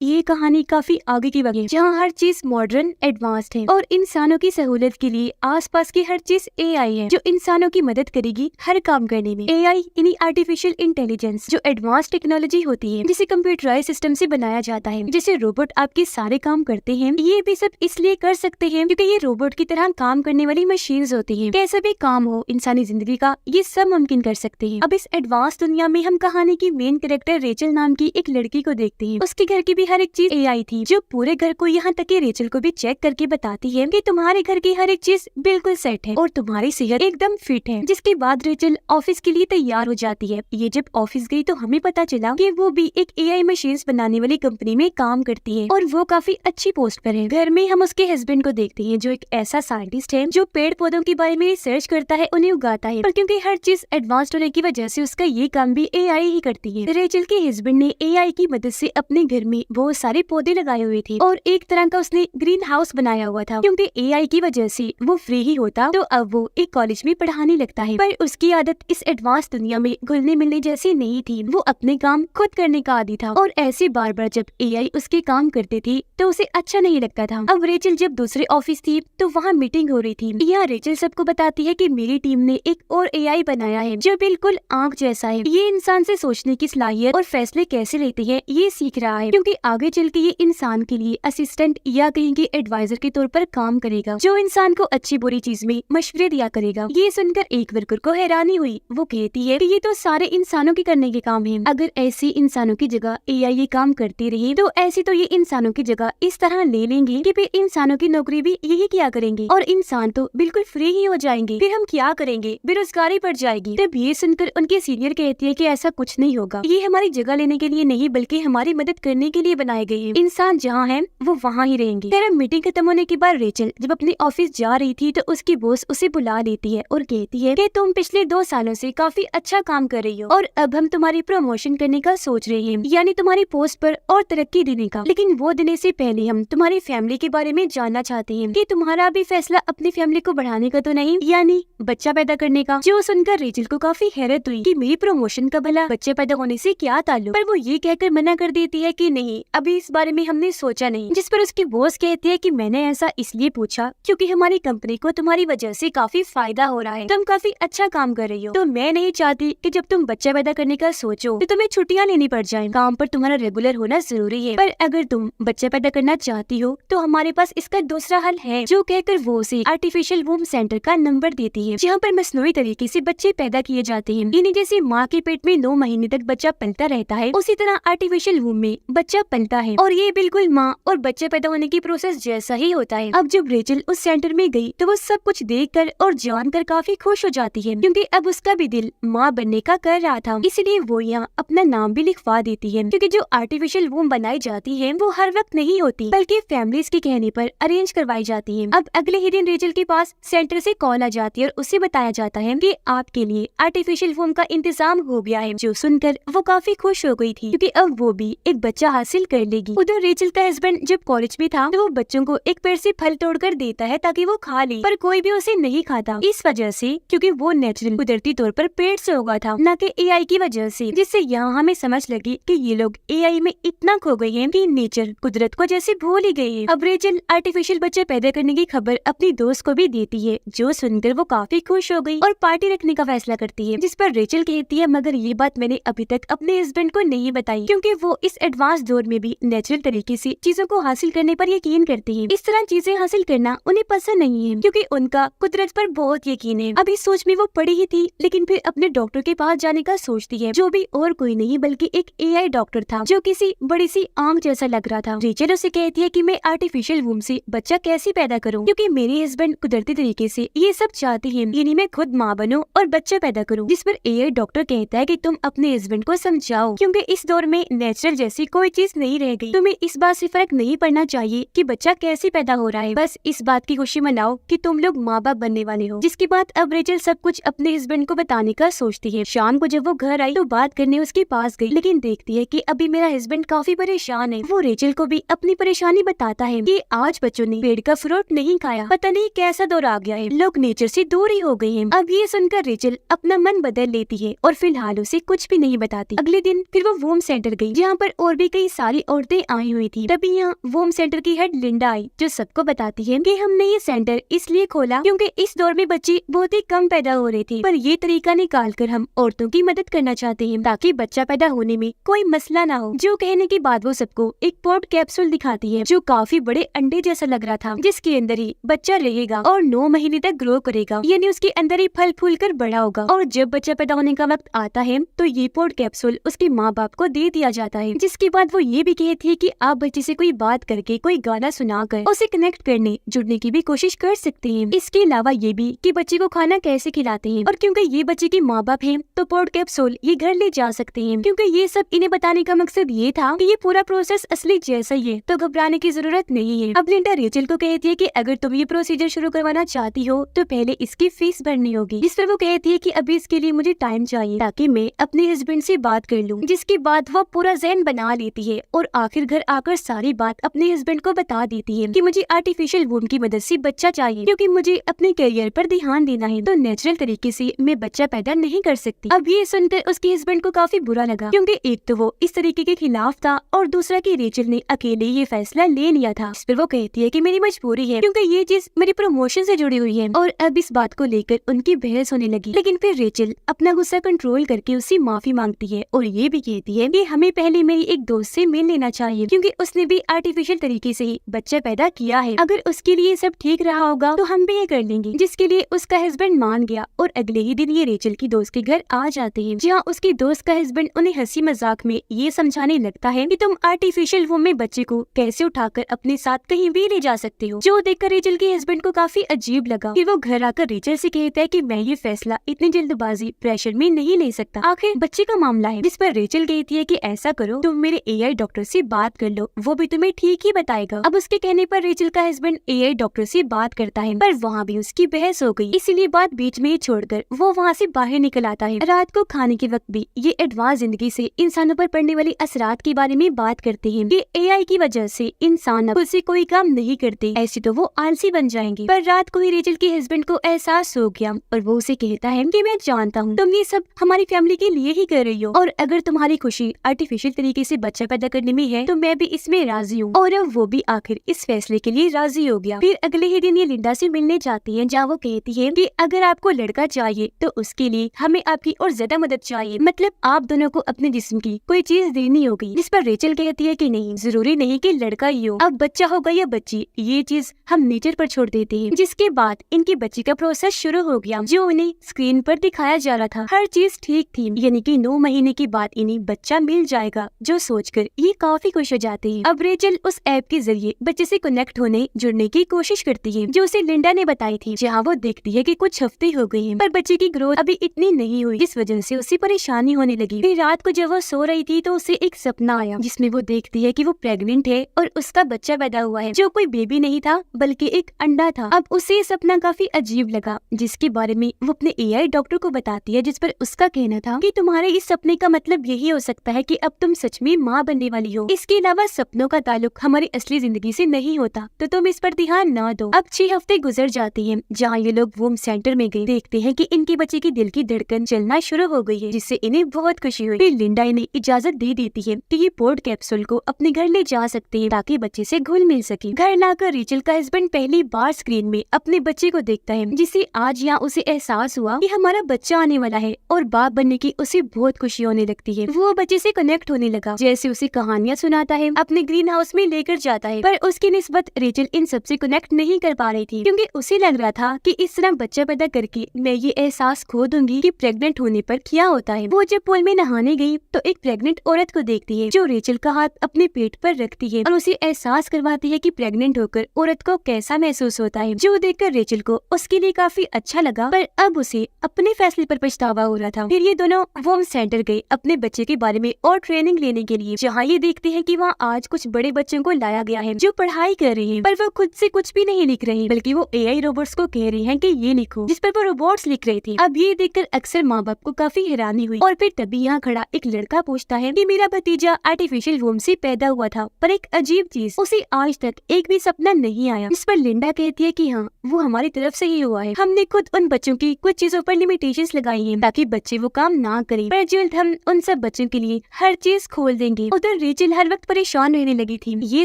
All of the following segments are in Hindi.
ये कहानी काफी आगे की वजह जहाँ हर चीज मॉडर्न एडवांस्ड है और इंसानों की सहूलियत के लिए आसपास की हर चीज एआई है जो इंसानों की मदद करेगी हर काम करने में। एआई यानी आर्टिफिशियल इंटेलिजेंस जो एडवांस टेक्नोलॉजी होती है जिसे कंप्यूटराइज सिस्टम से बनाया जाता है, जिसे रोबोट आपके सारे काम करते हैं। ये भी सब इसलिए कर सकते हैं क्योंकि ये रोबोट की तरह काम करने वाली मशीन्स होती है। कैसा भी काम हो इंसानी जिंदगी का, ये सब मुमकिन कर सकते हैं। अब इस एडवांस दुनिया में हम कहानी की मेन कैरेक्टर रेचल नाम की एक लड़की को देखते हैं। उसके घर की भी हर एक चीज एआई थी जो पूरे घर को, यहाँ तक कि रेचल को भी चेक करके बताती है कि तुम्हारे घर की हर एक चीज बिल्कुल सेट है और तुम्हारी सेहत एकदम फिट है। जिसके बाद रेचल ऑफिस के लिए तैयार हो जाती है। ये जब ऑफिस गई तो हमें पता चला कि वो भी एक एआई मशीन्स बनाने वाली कंपनी में काम करती है और वो काफी अच्छी पोस्ट पर है। घर में हम उसके हस्बैंड को देखते हैं जो एक ऐसा साइंटिस्ट है जो पेड़ पौधों के बारे में रिसर्च करता है, उन्हें उगाता है। पर क्योंकि हर चीज एडवांस्ड होने की वजह से उसका ये काम भी एआई ही करती है। रेचल के हस्बैंड ने एआई की मदद से अपने घर में बहुत सारे पौधे लगाए हुए थे और एक तरह का उसने ग्रीन हाउस बनाया हुआ था। क्योंकि एआई की वजह से वो फ्री ही होता तो अब वो एक कॉलेज में पढ़ाने लगता है। पर उसकी आदत इस एडवांस दुनिया में घुलने मिलने जैसी नहीं थी। वो अपने काम खुद करने का आदी था और ऐसे बार बार जब एआई उसके काम करते थे तो उसे अच्छा नहीं लगता था। अब रेचल जब दूसरे ऑफिस थी तो वहाँ मीटिंग हो रही थी। यहाँ रेचल सबको बताती है कि मेरी टीम ने एक और एआई बनाया है जो बिल्कुल आंख जैसा है। ये इंसान से सोचने की सलाहियत और फैसले कैसे लेते हैं ये सीख रहा है, क्योंकि आगे चल के ये इंसान के लिए असिस्टेंट या कहीं के एडवाइजर के तौर पर काम करेगा, जो इंसान को अच्छी बुरी चीज में मशवरे दिया करेगा। ये सुनकर एक वर्कर को हैरानी हुई। वो कहती है कि ये तो सारे इंसानों के करने के काम है। अगर ऐसी इंसानों की जगह एआई ये काम करती रही तो ऐसी तो ये इंसानों की जगह इस तरह ले लेंगे कि फिर इंसानों की नौकरी भी यही किया करेंगे और इंसान तो बिल्कुल फ्री ही हो जाएंगे। फिर हम क्या करेंगे, बेरोजगारी बढ़ जाएगी। तब ये सुनकर उनकी सीनियर कहती है कि ऐसा कुछ नहीं होगा, ये हमारी जगह लेने के लिए नहीं बल्कि हमारी मदद करने के लिए बनाए गए हैं। इंसान जहाँ है वो वहाँ ही रहेंगे। फिर मीटिंग खत्म होने के बाद रेचल जब अपने ऑफिस जा रही थी तो उसकी बॉस उसे बुला लेती है और कहती है कि तुम पिछले 2 सालों से काफी अच्छा काम कर रही हो और अब हम तुम्हारी प्रमोशन करने का सोच रहे हैं, यानी तुम्हारी पोस्ट पर और तरक्की देने का। लेकिन वो देने से पहले हम तुम्हारी फैमिली के बारे में जानना चाहते हैं कि तुम्हारा भी फैसला अपनी फैमिली को बढ़ाने का तो नहीं, यानी बच्चा पैदा करने का। जो सुनकर रेचल को काफी हैरत हुई कि मेरी प्रमोशन का भला बच्चे पैदा होने से क्या ताल्लुक। पर वो ये कहकर मना कर देती है कि नहीं, अभी इस बारे में हमने सोचा नहीं। जिस पर उसकी बॉस कहती है कि मैंने ऐसा इसलिए पूछा क्योंकि हमारी कंपनी को तुम्हारी वजह से काफी फायदा हो रहा है, तुम काफी अच्छा काम कर रही हो। तो मैं नहीं चाहती कि जब तुम बच्चा पैदा करने का सोचो तो तुम्हें छुट्टियां लेनी पड़ जाएं। काम पर तुम्हारा रेगुलर होना जरूरी है, पर अगर तुम बच्चा पैदा करना चाहती हो तो हमारे पास इसका दूसरा हल है। जो कहकर वो उसे आर्टिफिशियल वूम सेंटर का नंबर देती है, जहाँ पर मसनूई तरीके से बच्चे पैदा किए जाते हैं। इन्हें जैसे माँ के पेट में 9 महीने तक बच्चा पलता रहता है, उसी तरह आर्टिफिशियल वूम में बच्चा पलता है और ये बिल्कुल माँ और बच्चे पैदा होने की प्रोसेस जैसा ही होता है। अब जब रेचल उस सेंटर में गई तो वो सब कुछ देखकर और जानकर काफी खुश हो जाती है, क्योंकि अब उसका भी दिल माँ बनने का कर रहा था। इसलिए वो यहाँ अपना नाम भी लिखवा देती है, क्योंकि जो आर्टिफिशियल वूम बनाई जाती है वो हर वक्त नहीं होती बल्कि फैमिलीज के कहने पर अरेंज करवाई जाती है। अब अगले ही दिन रेचल के पास सेंटर से कॉल आ जाती है और उसे बताया जाता है कि आपके लिए आर्टिफिशियल वूम का इंतजाम हो गया है। जो सुनकर वो काफी खुश हो गई थी, क्योंकि अब वो भी एक बच्चा हासिल कर लेगी। उधर रेचल का हस्बैंड जब कॉलेज में था तो वो बच्चों को एक पेड़ से फल तोड़कर देता है ताकि वो खा ले, पर कोई भी उसे नहीं खाता। इस वजह से क्योंकि वो नेचुरल कुदरती तौर पर पेड़ से उगा था, न कि एआई की वजह से। जिससे यहाँ हमें समझ लगी कि ये लोग एआई में इतना खो गए हैं कि नेचर कुदरत को जैसे भूल ही गए हैं। अब रेचल आर्टिफिशियल बच्चे पैदा करने की खबर अपनी दोस्त को भी देती है, जो सुनकर वो काफी खुश हो गई और पार्टी रखने का फैसला करती है। जिस पर रेचल कहती है मगर ये बात मैंने अभी तक अपने हस्बैंड को नहीं बताई, क्योंकि वो इस एडवांस दौर में भी नेचुरल तरीके से चीजों को हासिल करने पर यकीन करते हैं। इस तरह चीजें हासिल करना उन्हें पसंद नहीं है, क्योंकि उनका कुदरत पर बहुत यकीन है। अब इस सोच में वो पड़ी ही थी, लेकिन फिर अपने डॉक्टर के पास जाने का सोचती है, जो भी और कोई नहीं बल्कि एक एआई डॉक्टर था जो किसी बड़ी सी आंख जैसा लग रहा था। रेचल उसे कहती है कि मैं आर्टिफिशियल वूम से बच्चा कैसे पैदा करूं, क्योंकि मेरे हस्बैंड कुदरती तरीके से ये सब चाहते हैं, यानी मैं खुद माँ बनूं और बच्चा पैदा करूं। जिस पर एआई डॉक्टर कहता है कि तुम अपने हस्बैंड को समझाओ, क्योंकि इस दौर में नेचुरल जैसी कोई चीज नहीं रह गई। तुम्हें इस बात से फर्क नहीं पड़ना चाहिए कि बच्चा कैसे पैदा हो रहा है, बस इस बात की खुशी मनाओ कि तुम लोग माँ बाप बनने वाले हो। जिसके बाद अब रेचल सब कुछ अपने हस्बैंड को बताने का सोचती है। शाम को जब वो घर आई तो बात करने उसके पास गई, लेकिन देखती है कि अभी मेरा हस्बैंड काफी परेशान है। वो रेचल को भी अपनी परेशानी बताता है कि आज बच्चों ने पेड़ का फ्रूट नहीं खाया, पता नहीं कैसा दौर आ गया है, लोग नेचर से दूर ही हो गए हैं। अब ये सुनकर रेचल अपना मन बदल लेती है और फिलहाल उसे कुछ भी नहीं बताती। अगले दिन फिर वो वूम सेंटर गई, जहाँ पर और भी कई सारी औरतें आई हुई थी। तभी यहाँ वोम सेंटर की हेड लिंडा आई, जो सबको बताती है कि हमने ये सेंटर इसलिए खोला क्योंकि इस दौर में बच्चे बहुत ही कम पैदा हो रहे थे, पर ये तरीका निकाल कर हम औरतों की मदद करना चाहते हैं ताकि बच्चा पैदा होने में कोई मसला ना हो। जो कहने के बाद वो सबको एक पोर्ट कैप्सूल दिखाती है जो काफी बड़े अंडे जैसा लग रहा था, जिसके अंदर ही बच्चा रहेगा और 9 महीने तक ग्रो करेगा, यानी उसके अंदर ही फल फूल कर बड़ा होगा। और जब बच्चा पैदा होने का वक्त आता है तो ये पोर्ट कैप्सूल उसके माँ बाप को दे दिया जाता है, जिसके बाद वो ये भी कहती है कि आप बच्चे से कोई बात करके, कोई गाना सुनाकर उसे कनेक्ट करने, जुड़ने की भी कोशिश कर सकते हैं। इसके अलावा ये भी कि बच्चे को खाना कैसे खिलाते हैं, और क्योंकि ये बच्चे के माँ बाप हैं तो पोर्ट कैप्सूल ये घर ले जा सकते हैं। क्योंकि ये सब इन्हें बताने का मकसद ये था कि ये पूरा प्रोसेस असली जैसा ही है, तो घबराने की जरूरत नहीं है। अब लिंडा रेचल को कहती है कि अगर तुम ये प्रोसीजर शुरू करवाना चाहती हो तो पहले इसकी फीस भरनी होगी, जिस पर वो कहती है कि अभी इसके लिए मुझे टाइम चाहिए ताकि मैं अपने हस्बैंड से बात कर लूं। जिसके बाद वो पूरा ज़हन बना लेती है और आखिर घर आकर सारी बात अपने हस्बैंड को बता देती है कि मुझे आर्टिफिशियल वूम की मदद से बच्चा चाहिए, क्योंकि मुझे अपने करियर पर ध्यान देना है, तो नेचुरल तरीके से मैं बच्चा पैदा नहीं कर सकती। अब ये सुनकर उसके हस्बैंड को काफी बुरा लगा, क्योंकि एक तो वो इस तरीके के खिलाफ था और दूसरा कि रेचल ने अकेले ये फैसला ले लिया था। इस पर वो कहती है कि मेरी मजबूरी है, क्योंकि ये चीज मेरी प्रमोशन से जुड़ी हुई है। और अब इस बात को लेकर उनकी बहस होने लगी, लेकिन फिर रेचल अपना गुस्सा कंट्रोल करके उससे माफी मांगती है और ये भी कहती है कि हमें पहले मेरी एक दोस्त से मिल लेना चाहिए, क्योंकि उसने भी आर्टिफिशियल तरीके से ही बच्चा पैदा किया है। अगर उसके लिए सब ठीक रहा होगा तो हम भी ये कर लेंगे। जिसके लिए उसका हस्बैंड मान गया और अगले ही दिन ये रेचल की दोस्त के घर आ जाते हैं, जहाँ उसकी दोस्त का हस्बैंड उन्हें हंसी मजाक में ये समझाने लगता है कि तुम आर्टिफिशियल वूम में बच्चे को कैसे उठाकर अपने साथ कहीं भी ले जा सकते हो। जो देखकर रेचल के हस्बैंड को काफी अजीब लगा। फिर वो घर आकर रेचल से कहता है कि मैं ये फैसला इतनी जल्दबाजी प्रेशर में नहीं ले सकता, आखिर बच्चे का मामला है। जिस पर रेचल कहती है कि ऐसा करो, तुम मेरे एआई डॉक्टर से बात कर लो, वो भी तुम्हें ठीक ही बताएगा। अब उसके कहने पर रेचल का हस्बैंड एआई डॉक्टर से बात करता है, पर वहाँ भी उसकी बहस हो गई, इसीलिए बात बीच में ही छोड़कर वो वहाँ से बाहर निकल आता है। रात को खाने के वक्त भी ये एडवांस जिंदगी से इंसानों पर पड़ने वाली असरात के बारे में बात करते हैं कि एआई की वजह से इंसान खुद से कोई काम नहीं करते, ऐसे तो वो आलसी बन जाएंगे। पर रात को ही रेचल के हस्बैंड को एहसास हो गया और वो उसे कहता है कि मैं जानता हूँ तुम ये सब हमारी फैमिली के लिए ही कर रही हो, और अगर तुम्हारी खुशी आर्टिफिशियल तरीके से बच्चा पैदा करने में है तो मैं भी इसमें राजी हूँ। और अब वो भी आखिर इस फैसले के लिए राजी हो गया। फिर अगले ही दिन ये लिंडा से मिलने जाती है, जहाँ वो कहती है कि अगर आपको लड़का चाहिए तो उसके लिए हमें आपकी और ज्यादा मदद चाहिए, मतलब आप दोनों को अपने जिस्म की कोई चीज देनी होगी। जिस पर रेचल कहती है कि नहीं, जरूरी नहीं कि लड़का ही हो, अब बच्चा होगा या बच्ची ये चीज हम नेचर पर छोड़ देते हैं। जिसके बाद इनके बच्चे का प्रोसेस शुरू हो गया, जो उन्हें स्क्रीन पर दिखाया जा रहा था। हर चीज ठीक थी, यानी कि 9 महीने के बाद इन्हें बच्चा मिल जाएगा, जो सोचकर ये काफी खुश हो जाते हैं। अब रेचल उस ऐप के जरिए बच्चे से कनेक्ट होने, जुड़ने की कोशिश करती है, जो उसे लिंडा ने बताई थी, जहाँ वो देखती है कि कुछ हफ्ते हो गए हैं पर बच्चे की ग्रोथ अभी इतनी नहीं हुई, जिस वजह से उसे परेशानी होने लगी। फिर रात को जब वो सो रही थी तो उसे एक सपना आया, जिसमें वो देखती है कि वो प्रेग्नेंट है और उसका बच्चा पैदा हुआ है, जो कोई बेबी नहीं था बल्कि एक अंडा था। अब उसे ये सपना काफी अजीब लगा, जिसके बारे में वो अपने एआई डॉक्टर को बताती है, जिस पर उसका कहना था कि तुम्हारे इस सपने का मतलब यही हो सकता है कि अब तुम सच में माँ बनने वाली हो। इसके अलावा सपनों का ताल्लुक हमारी असली जिंदगी से नहीं होता, तो तुम इस पर ध्यान न दो। अब 6 हफ्ते गुजर जाते हैं, जहाँ ये लोग वूम सेंटर में गए, देखते हैं कि इनके बच्चे की दिल की धड़कन चलना शुरू हो गई है, जिससे इन्हें बहुत खुशी हुई। फिर लिंडा इन्हें इजाजत दे देती है कि ये पोर्ट कैप्सूल को अपने घर ले जा सकते हैं ताकि बच्चे से घुल मिल सके। घर लाकर रेचल का हस्बैंड पहली बार स्क्रीन में अपने बच्चे को देखता है, जिसे आज यहाँ उसे एहसास हुआ कि हमारा बच्चा आने वाला है, और बाप बनने की उसे बहुत खुशी होने लगती है। वो बच्चे से कनेक्ट होने लगा, जैसे उसे कहानियाँ सुनाता है, अपने ग्रीन हाउस में लेकर जाता है। पर उसकी निस्बत रेचल इन सबसे कनेक्ट नहीं कर पा रही थी, क्योंकि उसे लग रहा था कि इस तरह बच्चा पैदा करके मैं ये एहसास खो दूंगी कि प्रेग्नेंट होने पर क्या होता है। वो जब पूल में नहाने गई तो एक प्रेग्नेंट औरत को देखती है, जो रेचल का हाथ अपने पेट पर रखती है और उसे एहसास करवाती है कि प्रेग्नेंट होकर औरत को कैसा महसूस होता है, जो देखकर रेचल को उसके लिए काफी अच्छा लगा। पर अब उसे अपने फैसले पर पछतावा हो रहा था। फिर ये दोनों वूम सेंटर गए अपने बच्चे के बारे में और ट्रेनिंग लेने के लिए, जहाँ ये देखते हैं कि वहाँ आज कुछ बड़े बच्चों को लाया गया है जो पढ़ाई कर रहे हैं, पर वो खुद से कुछ भी नहीं लिख रहे, बल्कि वो एआई रोबोट्स को कह रहे हैं कि ये लिखो, जिस पर वो रोबोट्स लिख रहे थे। अब ये देखकर अक्सर माँ बाप को काफी हैरानी हुई, और फिर तभी यहाँ खड़ा एक लड़का पूछता है कि मेरा भतीजा आर्टिफिशियल वूम से पैदा हुआ था, पर एक अजीब चीज, उसे आज तक एक भी सपना नहीं आया। इस पर लिंडा कहती है कि हाँ, वो हमारी तरफ से ही हुआ है, हमने खुद उन बच्चों की कुछ चीजों पर लिमिटेशंस लगाई हैं ताकि बच्चे वो काम ना करें, पर जल्द हम उन सब बच्चों के लिए हर चीज खोल देंगे। उधर पर रेचल हर वक्त परेशान रहने लगी थी, ये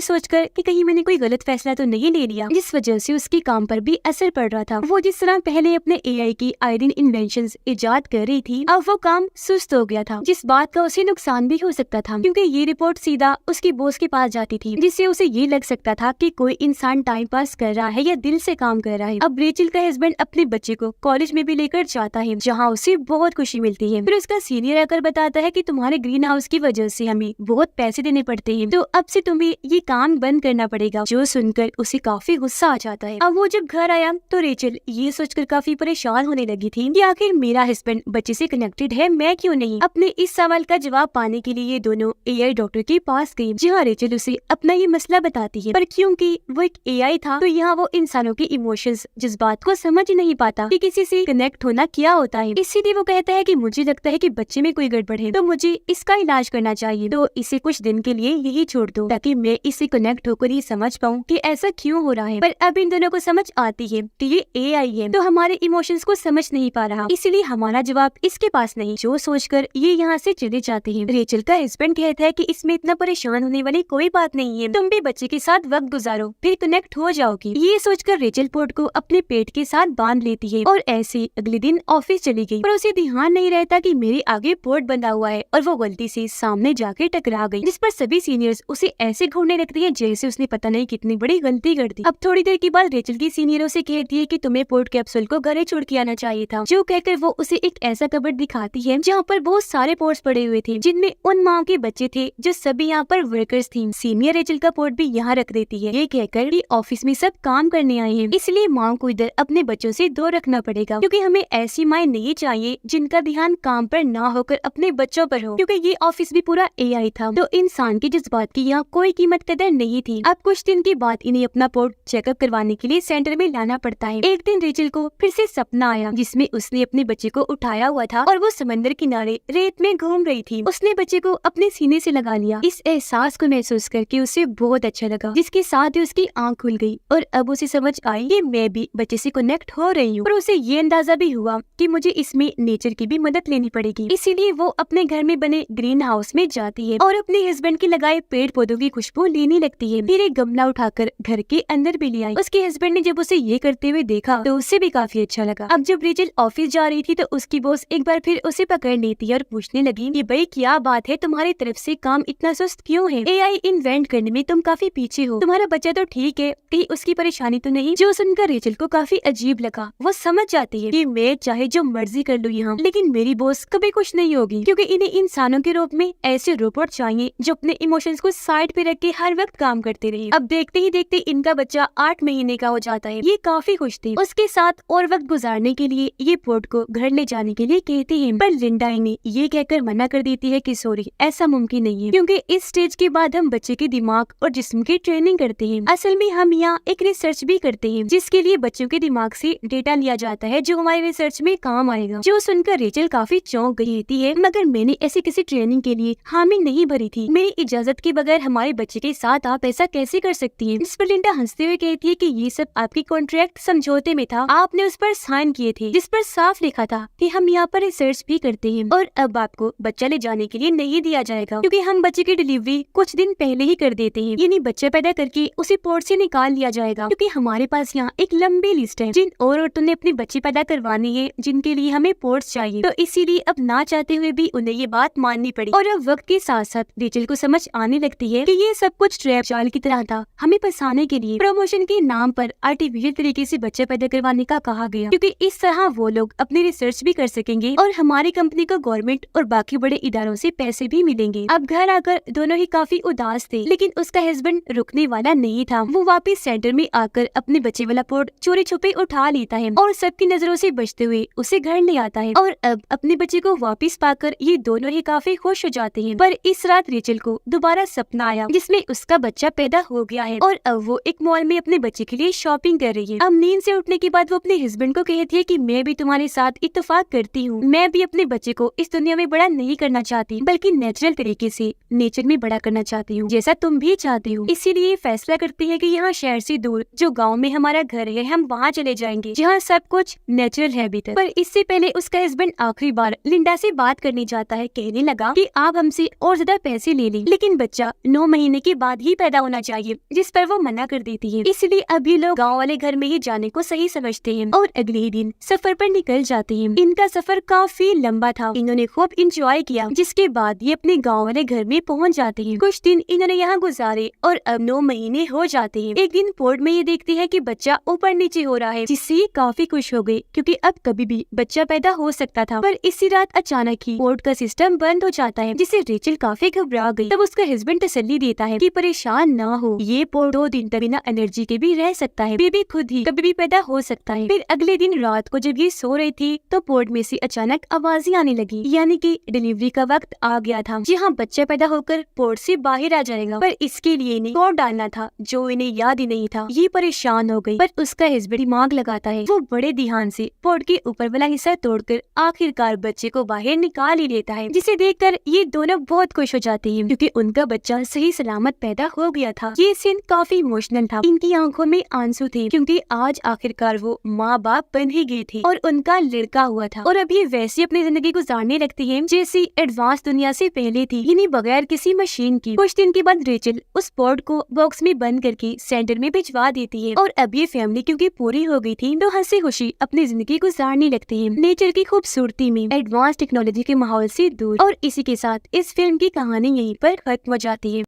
सोचकर कि कहीं मैंने कोई गलत फैसला तो नहीं ले लिया, जिस वजह से उसके काम पर भी असर पड़ रहा था। वो जिस तरह पहले अपने एआई की आइडिन इन्वेंशंस इजाद कर रही थी, अब वो काम सुस्त हो गया था, जिस बात का उसे नुकसान भी हो सकता था, क्योंकि ये रिपोर्ट सीधा उसकी बॉस के पास जाती थी, जिससे उसे ये लग सकता था कि कोई इंसान टाइम पास कर रहा है या दिल से काम कर रहा है। अब रेचल का हस्बैंड अपने बच्चे को कॉलेज में भी लेकर जाता है, जहाँ उसे बहुत खुशी मिलती है। फिर उसका सीनियर आकर बताता है कि तुम्हारे ग्रीन हाउस की वजह से हमें बहुत पैसे देने पड़ते हैं, तो अब से तुम्हें ये काम बंद करना पड़ेगा, जो सुनकर उसे काफी गुस्सा आ जाता है। अब वो जब घर आया तो रेचल ये सोचकर काफी परेशान होने लगी थी कि आखिर मेरा हस्बैंड बच्चे से कनेक्टेड है, मैं क्यों नहीं। अपने इस सवाल का जवाब पाने के लिए ये दोनों एआई डॉक्टर के पास गई, जहाँ रेचल उसे अपना ये मसला बताती है, पर क्योंकि वो एक एआई था तो यहाँ वो इंसानों के इमोशंस, जज्बात को समझ नहीं पाता कि किसी से कनेक्ट होना क्या होता है। इसीलिए वो कहता है कि मुझे लगता है कि बच्चे में कोई गड़बड़ है, तो मुझे इसका इलाज करना चाहिए, तो इसे कुछ दिन के लिए यही छोड़ दो ताकि मैं इससे कनेक्ट होकर ये समझ पाऊँ कि ऐसा क्यों हो रहा है। पर अब इन दोनों को समझ आती है कि ये एआई है, तो हमारे इमोशंस को समझ नहीं पा रहा, इसलिए हमारा जवाब इसके पास नहीं, जो सोचकर ये यहाँ से चले जाते हैं। रेचल का हस्बैंड कहता है कि इसमें इतना परेशान होने वाली कोई बात नहीं है, तुम भी बच्चे के साथ वक्त गुजारो, फिर कनेक्ट हो जाओगी। ये सोचकर रेचल पोर्ट को अपने पेट के साथ बांध लेती है और ऐसे अगले दिन ऑफिस चली गई, पर उसे ध्यान नहीं रहता कि मेरे आगे पोर्ट बंधा हुआ है और वो गलती से सामने जाके टकरा गई, जिस पर सभी सीनियर्स उसे ऐसे घूरने लगते हैं जैसे उसने पता नहीं कितनी बड़ी गलती कर दी। अब थोड़ी देर के बाद रेचल की सीनियरों से कहती है कि तुम्हें पोर्ट कैप्सूल को घरे छोड़ के आना चाहिए था, जो कहकर वो उसे एक ऐसा कबर्ड दिखाती है जहाँ पर बहुत सारे पोर्ट्स पड़े हुए थे, जिनमें उन माँ के बच्चे थे जो सभी यहाँ पर वर्कर्स थी। सीनियर रेचल का पोर्ट भी यहाँ रख देती है, ये कहकर कि ऑफिस में सब काम करने आए हैं, इसलिए माँ को इधर अपने बच्चों से दूर रखना पड़ेगा, क्योंकि हमें ऐसी माँ नहीं चाहिए जिनका ध्यान काम पर ना होकर अपने बच्चों पर हो, क्योंकि ये ऑफिस भी पूरा एआई था, तो इंसान के जज्बात की यहाँ कोई कीमत कदर नहीं थी। अब कुछ दिन के बाद इन्हें अपना पोर्ट चेकअप करवाने के लिए सेंटर में लाना पड़ता है। एक दिन रेचल को फिर से सपना आया, जिसमें उसने अपने बच्चे को उठाया हुआ था और वो समंदर किनारे रेत में घूम रही थी। उसने बच्चे को अपने सीने से लगा लिया। इस एहसास को महसूस करके उसे बहुत अच्छा लगा, जिसके साथ ही उसकी आंख खुल गई और अब उसे समझ आई कि मैं भी बच्चे से कनेक्ट हो रही हूँ। और उसे ये अंदाजा भी हुआ कि मुझे इसमें नेचर की भी मदद लेनी पड़ेगी, इसीलिए वो अपने घर में बने ग्रीन हाउस में जाती है और अपने हस्बैंड के लगाए पेड़ पौधों की खुशबू लेने लगती है। फिर एक गमला उठाकर घर के अंदर भी ले आई। उसके हस्बैंड ने जब उसे ये करते हुए देखा तो उसे भी काफी अच्छा लगा। अब जब रेचल ऑफिस जा रही थी तो उसकी बॉस एक बार फिर उसे पकड़ लेती है और पूछने लगी कि भाई क्या बात है, तुम्हारी तरफ से काम इतना सुस्त क्यों है? एआई इन्वेंट करने में तुम काफी पीछे हो, तुम्हारा बच्चा तो ठीक है, कहीं उसकी परेशानी तो नहीं? जो सुनकर रेचल को काफी अजीब लगा। वो समझ जाती है कि मैं चाहे जो मर्जी कर लूँ यहाँ, लेकिन मेरी बॉस कभी कुछ नहीं होगी, क्योंकि इन्हें इंसानों के रूप में ऐसे रोबोट चाहिए जो अपने इमोशंस को साइड पे रख के हर वक्त काम करते रहे। अब देखते ही देखते इनका बच्चा 8 महीने का हो जाता है। ये काफी खुश थी। उसके साथ और वक्त गुजारने के लिए ये पोर्ट को घर ले जाने के लिए कहते हैं, पर लिंडा इन्हें ये कहकर मना कर देती है कि सॉरी, ऐसा मुमकिन नहीं है, क्योंकि इस स्टेज के बाद हम बच्चे के दिमाग और जिस्म की ट्रेनिंग करते हैं। असल में हम यहाँ एक रिसर्च भी करते हैं, जिसके लिए बच्चों के दिमाग से डेटा लिया जाता है जो हमारे रिसर्च में काम आएगा। जो सुनकर रेचल काफी चौंक गई रहती है, मगर मैंने ऐसी किसी ट्रेनिंग के लिए हामी नहीं भरी थी, मेरी इजाजत के बगैर हमारे बच्चे के साथ आप ऐसा कैसे कर सकती है? इस पर लिंडा हंसते हुए कहती है कि ये सब आपकी कॉन्ट्रैक्ट समझौते में था, आपने उस पर साइन किए थे, जिस पर साफ लिखा था कि हम यहाँ पर रिसर्च भी करते हैं और अब आपको बच्चा ले जाने के लिए नहीं दिया जाएगा, क्योंकि हम बच्चे की डिलीवरी कुछ दिन पहले ही कर देते हैं, यानी बच्चा पैदा करके उसे पोर्ट से निकाल लिया जाएगा, क्योंकि हमारे पास यहाँ एक लंबी लिस्ट है जिन और औरतों ने अपने बच्चे पैदा करवानी है जिनके लिए हमें पोर्ट्स चाहिए, तो इसीलिए अब ना चाहते हुए भी उन्हें ये बात माननी पड़ी। और अब वक्त के साथ साथ रेचल को समझ आने लगती है कि ये सब कुछ ट्रैप जाल की तरह था, हमें फंसाने के लिए प्रमोशन के नाम पर आर्टिफिशियल तरीके से बच्चा पैदा करवाने का कहा गया, क्योंकि इस तरह वो लोग अपनी रिसर्च भी कर सकेंगे और हमारी कंपनी को गवर्नमेंट और बाकी बड़े इदारों से पैसे भी मिलेंगे। अब घर आकर दोनों ही काफी उदास थे, लेकिन उसका हस्बैंड रुकने वाला नहीं था। वो वापस सेंटर में आकर अपने बच्चे वाला पोर्ट चोरी छुपे उठा लेता है और सबकी नजरों से बचते हुए उसे घर ले आता है। और अब अपने बच्चे को वापस पाकर ये दोनों ही काफी खुश हो जाते हैं। पर इस रात रेचल को दोबारा सपना आया जिसमें उसका बच्चा पैदा हो गया है और अब वो एक मॉल में अपने बच्चे के लिए शॉपिंग कर रही है। अब नींद से उठने के बाद वो अपने हस्बैंड को कहती है कि मैं भी तुम्हारे साथ इत्तेफाक करती हूँ, मैं भी अपने बच्चे को इस दुनिया में बड़ा नहीं करना चाहती, बल्कि नेचुरल तरीके से नेचर में बड़ा करना चाहती हूँ, जैसा तुम भी चाहती हो। इसीलिए फैसला करती है कि यहाँ शहर से दूर जो गाँव में हमारा घर है हम वहाँ चले जाएंगे, जहाँ सब कुछ नेचुरल है अभी तक। पर इससे पहले उसका हस्बैंड आखिरी बार लिंडा से बात करने जाता है। कहने लगा कि आप हमसे और ज्यादा पैसे पैसे ले ली, लेकिन बच्चा 9 महीने के बाद ही पैदा होना चाहिए, जिस पर वो मना कर देती है। इसलिए अभी लोग गाँव वाले घर में ही जाने को सही समझते हैं और अगले ही दिन सफर पर निकल जाते हैं। इनका सफर काफी लंबा था, इन्होंने खूब इंजॉय किया, जिसके बाद ये अपने गाँव वाले घर में पहुँच जाते हैं। कुछ दिन इन्होंने यहाँ गुजारे और अब 9 महीने हो जाते हैं। एक दिन पोर्ट में ये देखती है कि बच्चा ऊपर नीचे हो रहा है, जिससे ये काफी खुश हो गई, क्योंकि अब कभी भी बच्चा पैदा हो सकता था। पर इसी रात अचानक ही पोर्ट का सिस्टम बंद हो जाता है, जिससे रेचल काफी घबरा गई। तब उसका हस्बैंड तसल्ली देता है कि परेशान ना हो, ये पोर्ट 2 दिन तक बिना एनर्जी के भी रह सकता है, बेबी खुद ही कभी भी पैदा हो सकता है। फिर अगले दिन रात को जब ये सो रही थी तो पोर्ट में से अचानक आवाजें आने लगी, यानी कि डिलीवरी का वक्त आ गया था। जी हाँ, बच्चा पैदा होकर पोर्ट से बाहर आ जाएगा, पर इसके लिए इन्हें कोड डालना था जो इन्हें याद ही नहीं था। ये परेशान हो गई, पर उसका हस्बैंड दिमाग लगाता है। वो बड़े ध्यान से पोर्ट के ऊपर वाला हिस्सा तोड़कर आखिरकार बच्चे को बाहर निकाल ही लेता है, जिसे देखकर ये दोनों बहुत खुश हो जाते हैं, क्योंकि उनका बच्चा सही सलामत पैदा हो गया था। ये सीन काफी इमोशनल था, इनकी आंखों में आंसू थे, क्योंकि आज आखिरकार वो माँ बाप बन ही गए थे और उनका लड़का हुआ था। और अभी वैसे अपनी जिंदगी गुजारने लगती है जैसी एडवांस दुनिया से पहले थी, यानी बगैर किसी मशीन की। कुछ दिन के बाद रेचल उस पोर्ट को बॉक्स में बंद करके सेंटर में भिजवा देती है, और अब ये फैमिली क्योंकि पूरी हो गई थी तो हंसी खुशी अपनी जिंदगी गुजारने लगते हैं, नेचर की खूबसूरती में, एडवांस टेक्नोलॉजी के माहौल से दूर। और इसी के साथ इस फिल्म की कहानी यहीं पर खत्म हो जाती है।